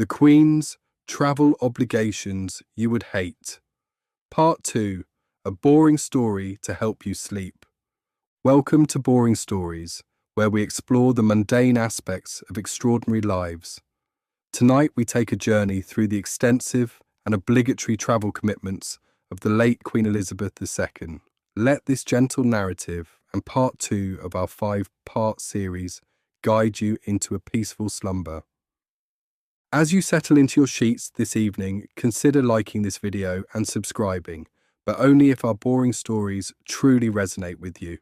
The Queen's Travel Obligations You Would Hate. Part 2. A Boring Story to Help You Sleep. Welcome to Boring Stories, where we explore the mundane aspects of extraordinary lives. Tonight we take a journey through the extensive and obligatory travel commitments of the late Queen Elizabeth II. Let this gentle narrative and part 2 of our 5-part series guide you into a peaceful slumber. As you settle into your sheets this evening, consider liking this video and subscribing, but only if our boring stories truly resonate with you.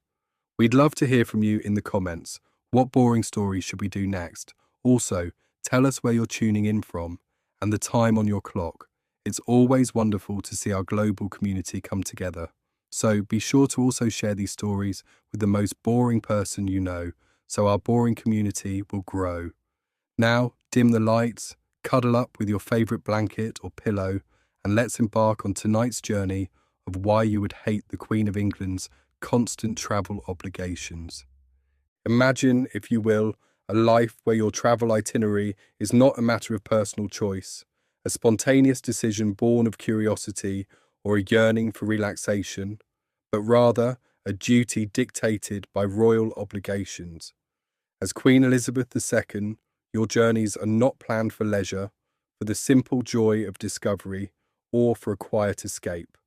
We'd love to hear from you in the comments. What boring story should we do next? Also, tell us where you're tuning in from and the time on your clock. It's always wonderful to see our global community come together. So be sure to also share these stories with the most boring person you know, so our boring community will grow. Now, dim the lights, cuddle up with your favourite blanket or pillow, and let's embark on tonight's journey of why you would hate the Queen of England's constant travel obligations. Imagine, if you will, a life where your travel itinerary is not a matter of personal choice, a spontaneous decision born of curiosity or a yearning for relaxation, but rather a duty dictated by royal obligations. As Queen Elizabeth II, your journeys are not planned for leisure, for the simple joy of discovery, or for a quiet escape.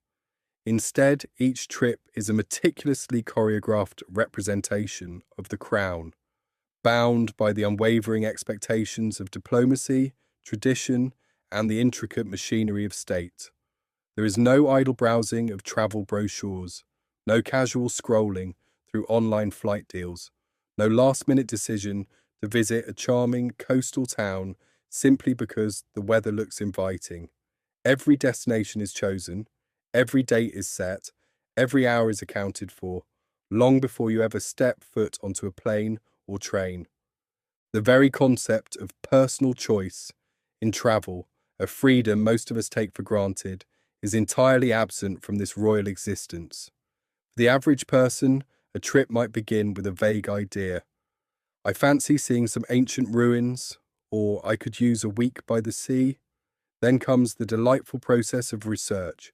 Instead, each trip is a meticulously choreographed representation of the crown, bound by the unwavering expectations of diplomacy, tradition, and the intricate machinery of state. There is no idle browsing of travel brochures, no casual scrolling through online flight deals, no last-minute decision to visit a charming coastal town simply because the weather looks inviting. Every destination is chosen, every date is set, every hour is accounted for, long before you ever step foot onto a plane or train. The very concept of personal choice in travel, a freedom most of us take for granted, is entirely absent from this royal existence. For the average person, a trip might begin with a vague idea. I fancy seeing some ancient ruins, or I could use a week by the sea. Then comes the delightful process of research,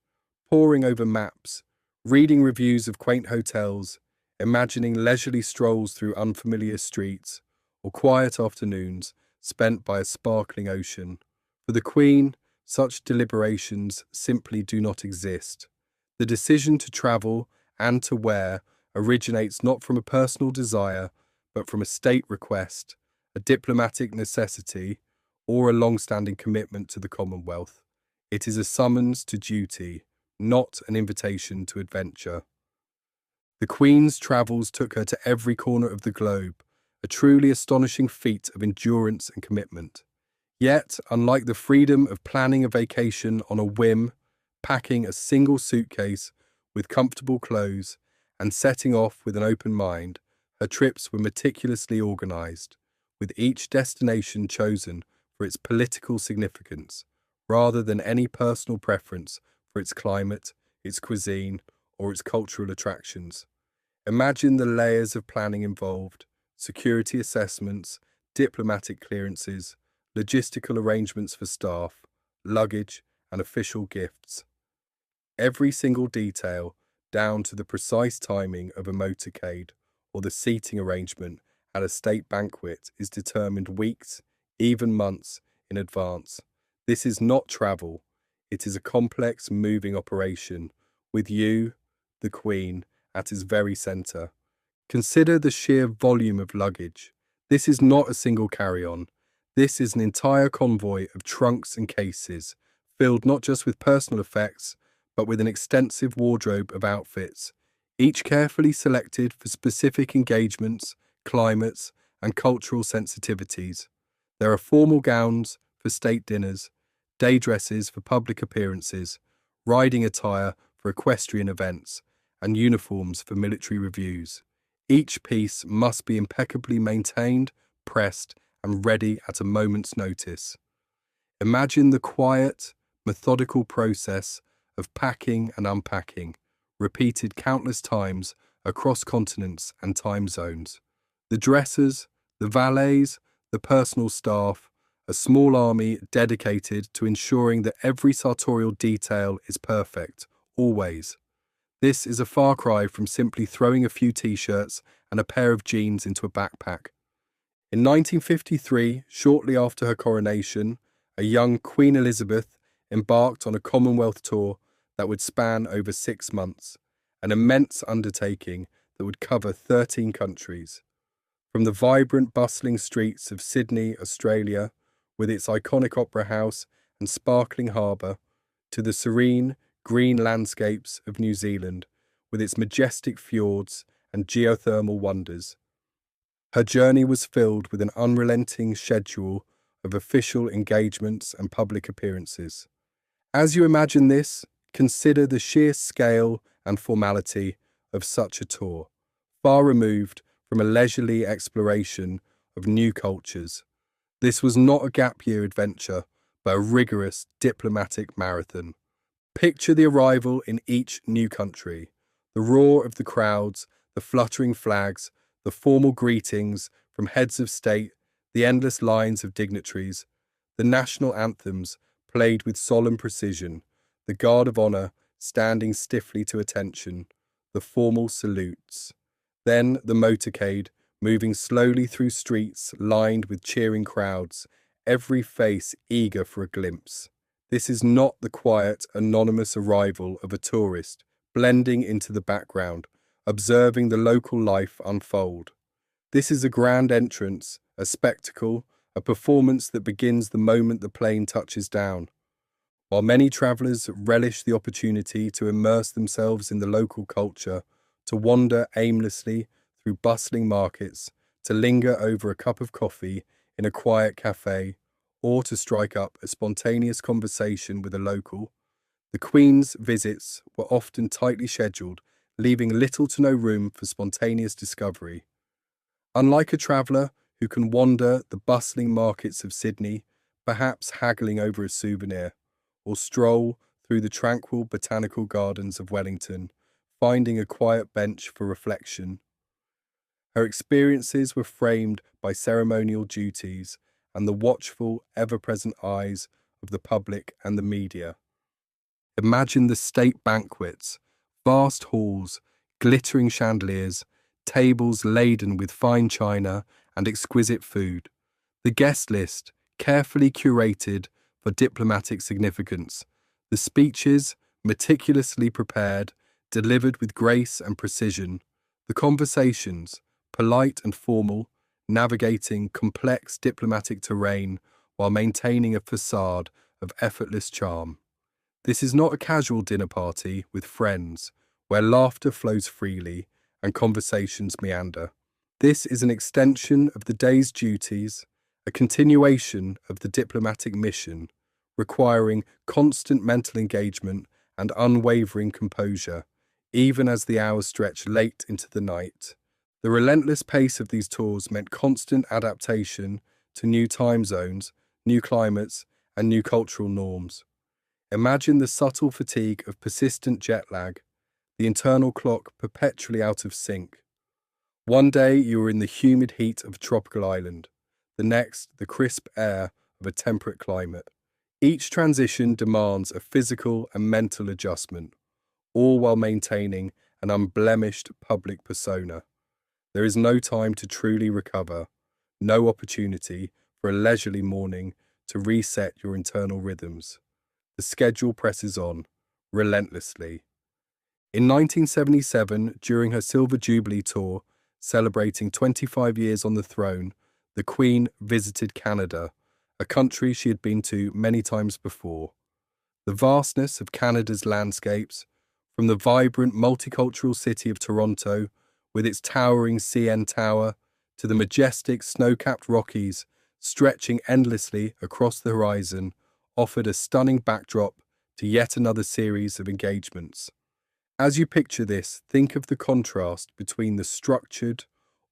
poring over maps, reading reviews of quaint hotels, imagining leisurely strolls through unfamiliar streets, or quiet afternoons spent by a sparkling ocean. For the Queen, such deliberations simply do not exist. The decision to travel and to where originates not from a personal desire, but from a state request, a diplomatic necessity, or a long-standing commitment to the Commonwealth. It is a summons to duty, not an invitation to adventure. The Queen's travels took her to every corner of the globe, a truly astonishing feat of endurance and commitment. Yet, unlike the freedom of planning a vacation on a whim, packing a single suitcase with comfortable clothes, and setting off with an open mind, her trips were meticulously organised, with each destination chosen for its political significance, rather than any personal preference for its climate, its cuisine, or its cultural attractions. Imagine the layers of planning involved: security assessments, diplomatic clearances, logistical arrangements for staff, luggage, and official gifts. Every single detail, down to the precise timing of a motorcade or the seating arrangement at a state banquet, is determined weeks, even months, in advance. This is not travel. It is a complex, moving operation, with you, the Queen, at its very centre. Consider the sheer volume of luggage. This is not a single carry-on. This is an entire convoy of trunks and cases, filled not just with personal effects, but with an extensive wardrobe of outfits, each carefully selected for specific engagements, climates, and cultural sensitivities. There are formal gowns for state dinners, day dresses for public appearances, riding attire for equestrian events, and uniforms for military reviews. Each piece must be impeccably maintained, pressed, and ready at a moment's notice. Imagine the quiet, methodical process of packing and unpacking, repeated countless times across continents and time zones. The dressers, the valets, the personal staff, a small army dedicated to ensuring that every sartorial detail is perfect, always. This is a far cry from simply throwing a few t-shirts and a pair of jeans into a backpack. In 1953, shortly after her coronation, a young Queen Elizabeth embarked on a Commonwealth tour that would span over 6 months, an immense undertaking that would cover 13 countries. From the vibrant, bustling streets of Sydney, Australia, with its iconic opera house and sparkling harbour, to the serene, green landscapes of New Zealand, with its majestic fjords and geothermal wonders. Her journey was filled with an unrelenting schedule of official engagements and public appearances. As you imagine this, consider the sheer scale and formality of such a tour, far removed from a leisurely exploration of new cultures. This was not a gap year adventure, but a rigorous diplomatic marathon. Picture the arrival in each new country, the roar of the crowds, the fluttering flags, the formal greetings from heads of state, the endless lines of dignitaries, the national anthems played with solemn precision, the guard of honour standing stiffly to attention, the formal salutes. Then the motorcade, moving slowly through streets lined with cheering crowds, every face eager for a glimpse. This is not the quiet, anonymous arrival of a tourist, blending into the background, observing the local life unfold. This is a grand entrance, a spectacle, a performance that begins the moment the plane touches down. While many travellers relish the opportunity to immerse themselves in the local culture, to wander aimlessly through bustling markets, to linger over a cup of coffee in a quiet cafe, or to strike up a spontaneous conversation with a local, the Queen's visits were often tightly scheduled, leaving little to no room for spontaneous discovery. Unlike a traveller who can wander the bustling markets of Sydney, perhaps haggling over a souvenir, or stroll through the tranquil botanical gardens of Wellington, finding a quiet bench for reflection, her experiences were framed by ceremonial duties and the watchful, ever-present eyes of the public and the media. Imagine the state banquets, vast halls, glittering chandeliers, tables laden with fine china and exquisite food. The guest list, carefully curated for diplomatic significance. The speeches, meticulously prepared, delivered with grace and precision. The conversations, polite and formal, navigating complex diplomatic terrain while maintaining a facade of effortless charm. This is not a casual dinner party with friends, where laughter flows freely and conversations meander. This is an extension of the day's duties, a continuation of the diplomatic mission, requiring constant mental engagement and unwavering composure, even as the hours stretch late into the night. The relentless pace of these tours meant constant adaptation to new time zones, new climates, and new cultural norms. Imagine the subtle fatigue of persistent jet lag, the internal clock perpetually out of sync. One day you are in the humid heat of a tropical island, the next the crisp air of a temperate climate. Each transition demands a physical and mental adjustment, all while maintaining an unblemished public persona. There is no time to truly recover, no opportunity for a leisurely morning to reset your internal rhythms. The schedule presses on, relentlessly. In 1977, during her Silver Jubilee tour, celebrating 25 years on the throne, the Queen visited Canada, a country she had been to many times before. The vastness of Canada's landscapes, from the vibrant multicultural city of Toronto, with its towering CN Tower, to the majestic snow-capped Rockies stretching endlessly across the horizon, offered a stunning backdrop to yet another series of engagements. As you picture this, think of the contrast between the structured,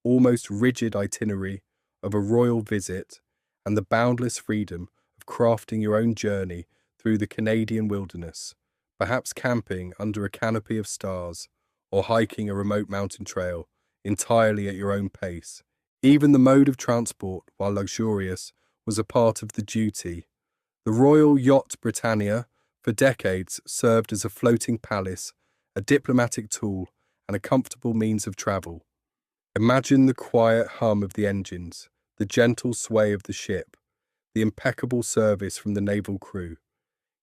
almost rigid itinerary of a royal visit and the boundless freedom of crafting your own journey through the Canadian wilderness, perhaps camping under a canopy of stars or hiking a remote mountain trail entirely at your own pace. Even the mode of transport, while luxurious, was a part of the duty. The Royal Yacht Britannia, for decades, served as a floating palace, a diplomatic tool, and a comfortable means of travel. Imagine the quiet hum of the engines, the gentle sway of the ship, the impeccable service from the naval crew.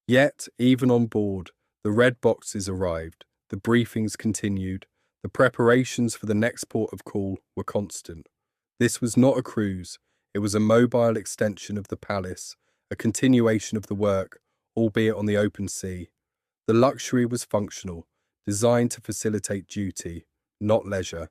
Yet, even on board, the red boxes arrived, the briefings continued, the preparations for the next port of call were constant. This was not a cruise, it was a mobile extension of the palace, a continuation of the work, albeit on the open sea. The luxury was functional, designed to facilitate duty, not leisure.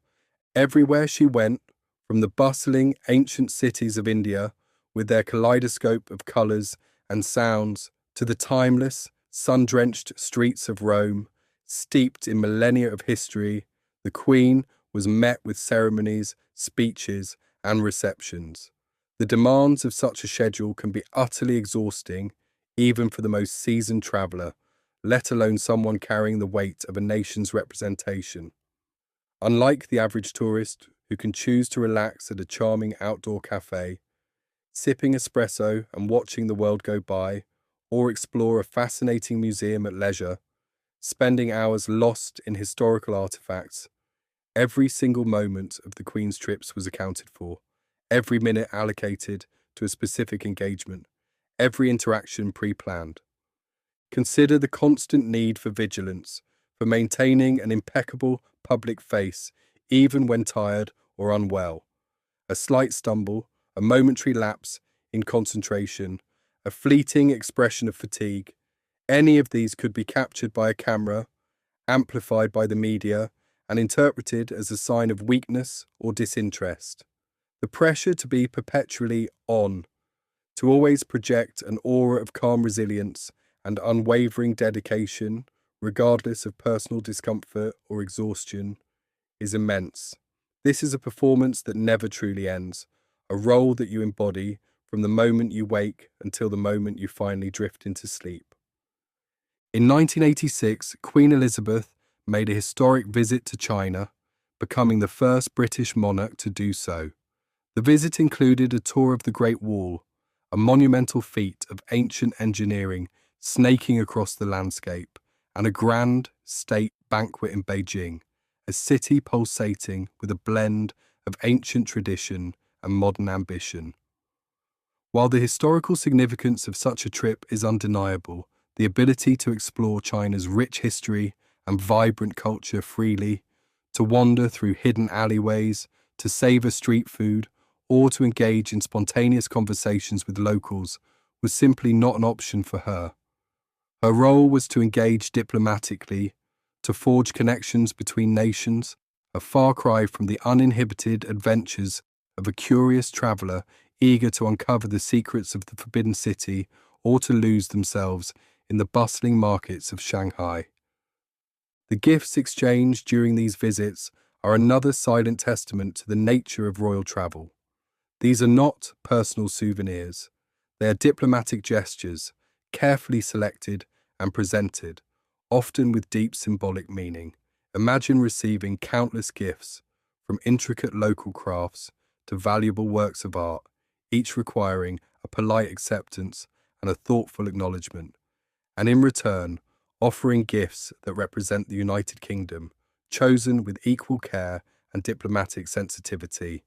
Everywhere she went, from the bustling ancient cities of India, with their kaleidoscope of colours and sounds, to the timeless, sun-drenched streets of Rome, steeped in millennia of history, the Queen was met with ceremonies, speeches, and receptions. The demands of such a schedule can be utterly exhausting, even for the most seasoned traveller, let alone someone carrying the weight of a nation's representation. Unlike the average tourist who can choose to relax at a charming outdoor cafe, sipping espresso and watching the world go by, or explore a fascinating museum at leisure, spending hours lost in historical artifacts, every single moment of the Queen's trips was accounted for, every minute allocated to a specific engagement, every interaction pre-planned. Consider the constant need for vigilance, for maintaining an impeccable public face, even when tired or unwell. A slight stumble, a momentary lapse in concentration, a fleeting expression of fatigue, any of these could be captured by a camera, amplified by the media, and interpreted as a sign of weakness or disinterest. The pressure to be perpetually on, to always project an aura of calm resilience and unwavering dedication, regardless of personal discomfort or exhaustion, is immense. This is a performance that never truly ends, a role that you embody from the moment you wake until the moment you finally drift into sleep. In 1986, Queen Elizabeth made a historic visit to China, becoming the first British monarch to do so. The visit included a tour of the Great Wall, a monumental feat of ancient engineering snaking across the landscape, and a grand state banquet in Beijing, a city pulsating with a blend of ancient tradition and modern ambition. While the historical significance of such a trip is undeniable, the ability to explore China's rich history and vibrant culture freely, to wander through hidden alleyways, to savor street food, or to engage in spontaneous conversations with locals was simply not an option for her. Her role was to engage diplomatically, to forge connections between nations, a far cry from the uninhibited adventures of a curious traveller eager to uncover the secrets of the Forbidden City or to lose themselves in the bustling markets of Shanghai. The gifts exchanged during these visits are another silent testament to the nature of royal travel. These are not personal souvenirs. They are diplomatic gestures, carefully selected and presented, often with deep symbolic meaning. Imagine receiving countless gifts, from intricate local crafts to valuable works of art, each requiring a polite acceptance and a thoughtful acknowledgement, and in return, offering gifts that represent the United Kingdom, chosen with equal care and diplomatic sensitivity.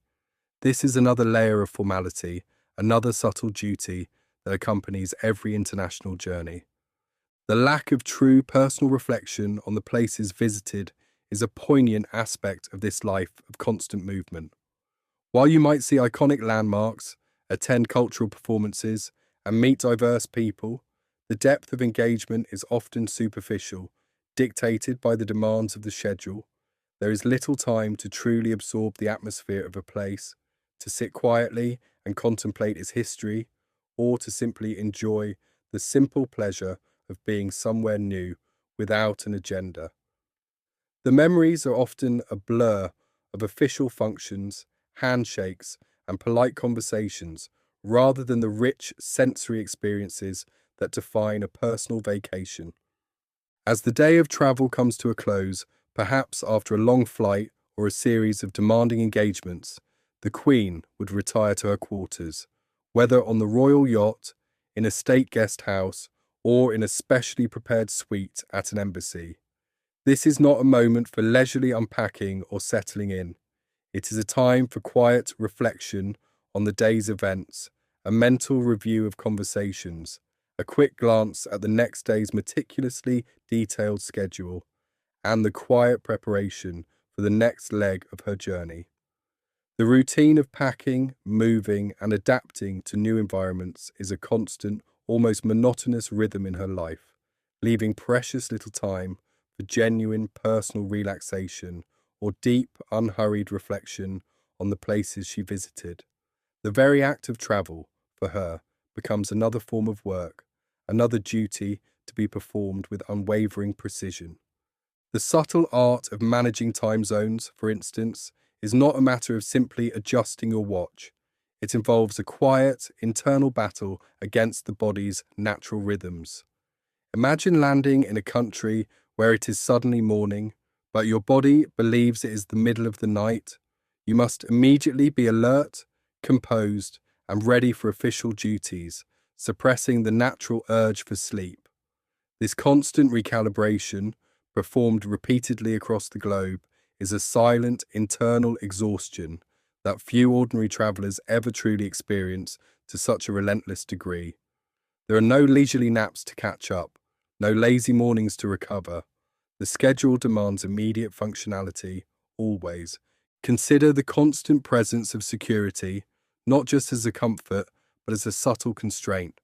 This is another layer of formality, another subtle duty that accompanies every international journey. The lack of true personal reflection on the places visited is a poignant aspect of this life of constant movement. While you might see iconic landmarks, attend cultural performances, and meet diverse people, the depth of engagement is often superficial, dictated by the demands of the schedule. There is little time to truly absorb the atmosphere of a place, to sit quietly and contemplate its history, or to simply enjoy the simple pleasure of being somewhere new without an agenda. The memories are often a blur of official functions, handshakes, and polite conversations, rather than the rich sensory experiences that define a personal vacation. As the day of travel comes to a close, perhaps after a long flight or a series of demanding engagements, the Queen would retire to her quarters, whether on the royal yacht, in a state guest house, or in a specially prepared suite at an embassy. This is not a moment for leisurely unpacking or settling in. It is a time for quiet reflection on the day's events, a mental review of conversations, a quick glance at the next day's meticulously detailed schedule, and the quiet preparation for the next leg of her journey. The routine of packing, moving, and adapting to new environments is a constant, almost monotonous rhythm in her life, leaving precious little time for genuine personal relaxation or deep, unhurried reflection on the places she visited. The very act of travel, for her, becomes another form of work, another duty to be performed with unwavering precision. The subtle art of managing time zones, for instance, is not a matter of simply adjusting your watch. It involves a quiet, internal battle against the body's natural rhythms. Imagine landing in a country where it is suddenly morning, but your body believes it is the middle of the night. You must immediately be alert, composed, and ready for official duties, suppressing the natural urge for sleep. This constant recalibration, performed repeatedly across the globe, is a silent internal exhaustion that few ordinary travellers ever truly experience to such a relentless degree. There are no leisurely naps to catch up, no lazy mornings to recover. The schedule demands immediate functionality, always. Consider the constant presence of security, not just as a comfort, but as a subtle constraint.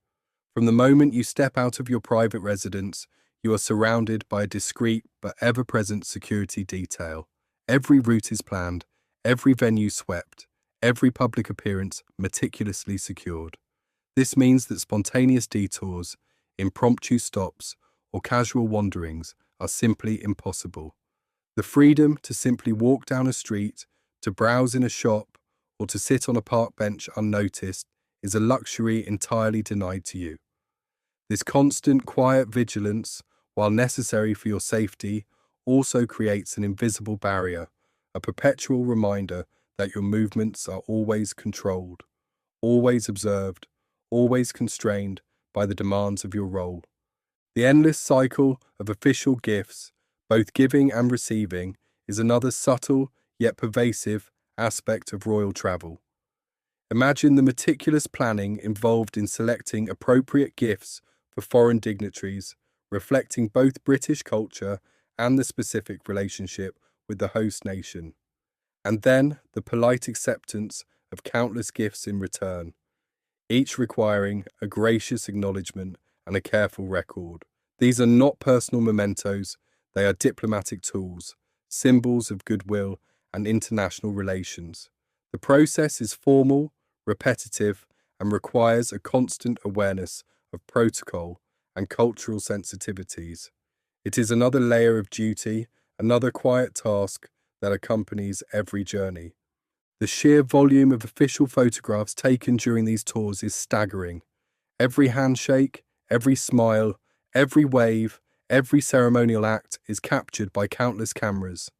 From the moment you step out of your private residence, you are surrounded by a discreet but ever-present security detail. Every route is planned, every venue swept, every public appearance meticulously secured. This means that spontaneous detours, impromptu stops, or casual wanderings are simply impossible. The freedom to simply walk down a street, to browse in a shop, or to sit on a park bench unnoticed is a luxury entirely denied to you. This constant quiet vigilance, while necessary for your safety, also creates an invisible barrier, a perpetual reminder that your movements are always controlled, always observed, always constrained by the demands of your role. The endless cycle of official gifts, both giving and receiving, is another subtle yet pervasive aspect of royal travel. Imagine the meticulous planning involved in selecting appropriate gifts for foreign dignitaries, reflecting both British culture and the specific relationship with the host nation. And then the polite acceptance of countless gifts in return, each requiring a gracious acknowledgement and a careful record. These are not personal mementos, they are diplomatic tools, symbols of goodwill and international relations. The process is formal, repetitive, and requires a constant awareness of protocol and cultural sensitivities. It is another layer of duty, another quiet task that accompanies every journey. The sheer volume of official photographs taken during these tours is staggering. Every handshake, every smile, every wave, every ceremonial act is captured by countless cameras.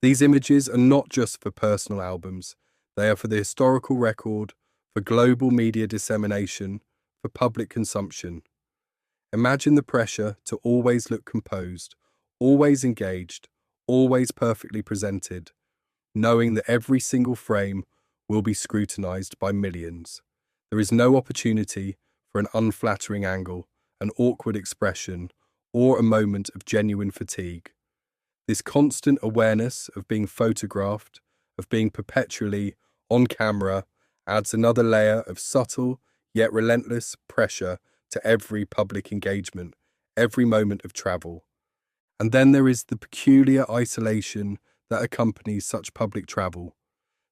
These images are not just for personal albums, they are for the historical record, for global media dissemination, for public consumption. Imagine the pressure to always look composed, always engaged, always perfectly presented, knowing that every single frame will be scrutinized by millions. There is no opportunity for an unflattering angle, an awkward expression, or a moment of genuine fatigue. This constant awareness of being photographed, of being perpetually on camera, adds another layer of subtle yet relentless pressure to every public engagement, every moment of travel. And then there is the peculiar isolation that accompanies such public travel.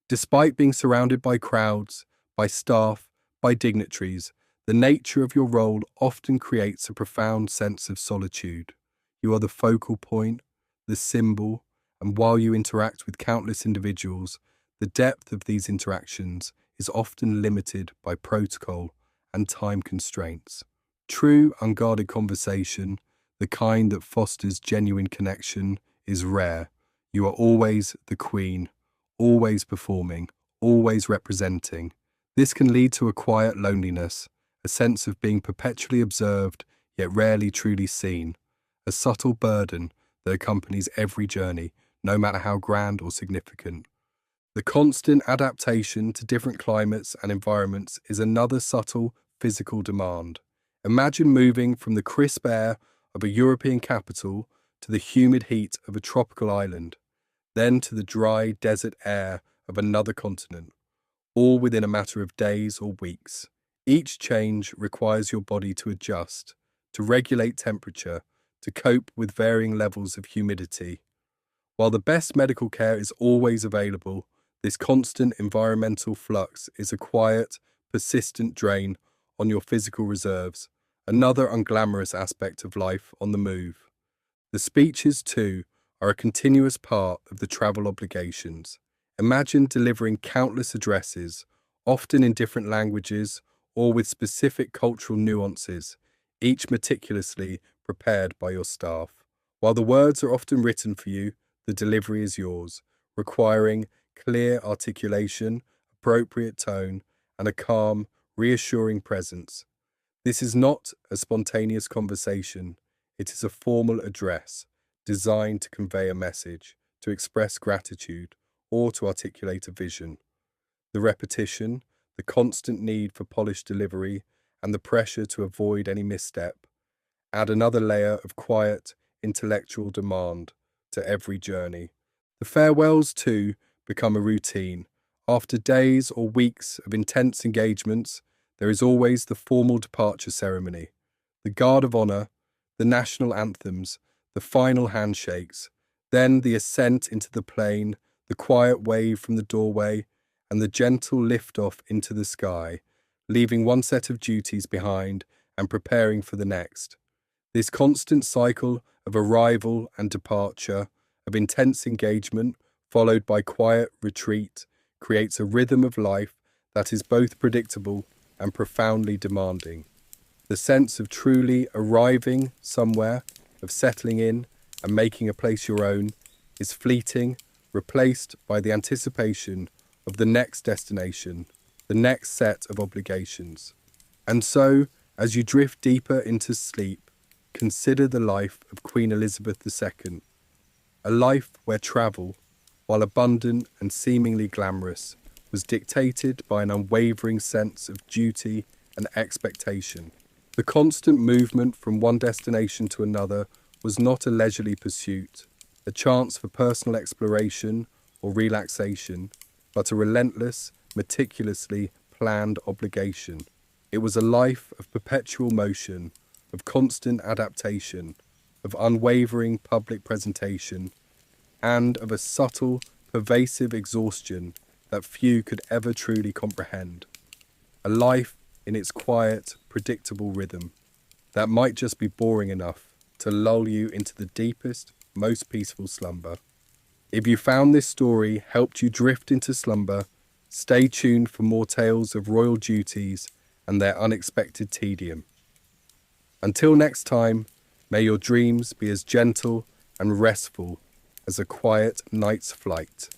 Despite being surrounded by crowds, by staff, by dignitaries, the nature of your role often creates a profound sense of solitude. You are the focal point, the symbol, and while you interact with countless individuals, the depth of these interactions is often limited by protocol and time constraints. True, unguarded conversation, the kind that fosters genuine connection, is rare. You are always the queen, always performing, always representing. This can lead to a quiet loneliness, a sense of being perpetually observed yet rarely truly seen, a subtle burden that accompanies every journey, no matter how grand or significant. The constant adaptation to different climates and environments is another subtle physical demand. Imagine moving from the crisp air of a European capital to the humid heat of a tropical island, then to the dry desert air of another continent, all within a matter of days or weeks. Each change requires your body to adjust, to regulate temperature, to cope with varying levels of humidity. While the best medical care is always available, this constant environmental flux is a quiet, persistent drain on your physical reserves, another unglamorous aspect of life on the move. The speeches, too, are a continuous part of the travel obligations. Imagine delivering countless addresses, often in different languages or with specific cultural nuances, each meticulously prepared by your staff. While the words are often written for you, the delivery is yours, requiring clear articulation, appropriate tone, and a calm, reassuring presence. This is not a spontaneous conversation. It is a formal address designed to convey a message, to express gratitude, or to articulate a vision. The repetition, the constant need for polished delivery, and the pressure to avoid any misstep add another layer of quiet, intellectual demand to every journey. The farewells, too, become a routine. After days or weeks of intense engagements, there is always the formal departure ceremony, the guard of honor, the national anthems, the final handshakes, then the ascent into the plane, the quiet wave from the doorway, and the gentle lift-off into the sky, leaving one set of duties behind and preparing for the next. This constant cycle of arrival and departure, of intense engagement, followed by quiet retreat, creates a rhythm of life that is both predictable and profoundly demanding. The sense of truly arriving somewhere, of settling in and making a place your own, is fleeting, replaced by the anticipation of the next destination, the next set of obligations. And so, as you drift deeper into sleep, consider the life of Queen Elizabeth II, a life where travel, while abundant and seemingly glamorous, was dictated by an unwavering sense of duty and expectation. The constant movement from one destination to another was not a leisurely pursuit, a chance for personal exploration or relaxation, but a relentless, meticulously planned obligation. It was a life of perpetual motion, of constant adaptation, of unwavering public presentation, and of a subtle, pervasive exhaustion that few could ever truly comprehend. A life in its quiet, predictable rhythm that might just be boring enough to lull you into the deepest, most peaceful slumber. If you found this story helped you drift into slumber, stay tuned for more tales of royal duties and their unexpected tedium. Until next time, may your dreams be as gentle and restful as a quiet night's flight.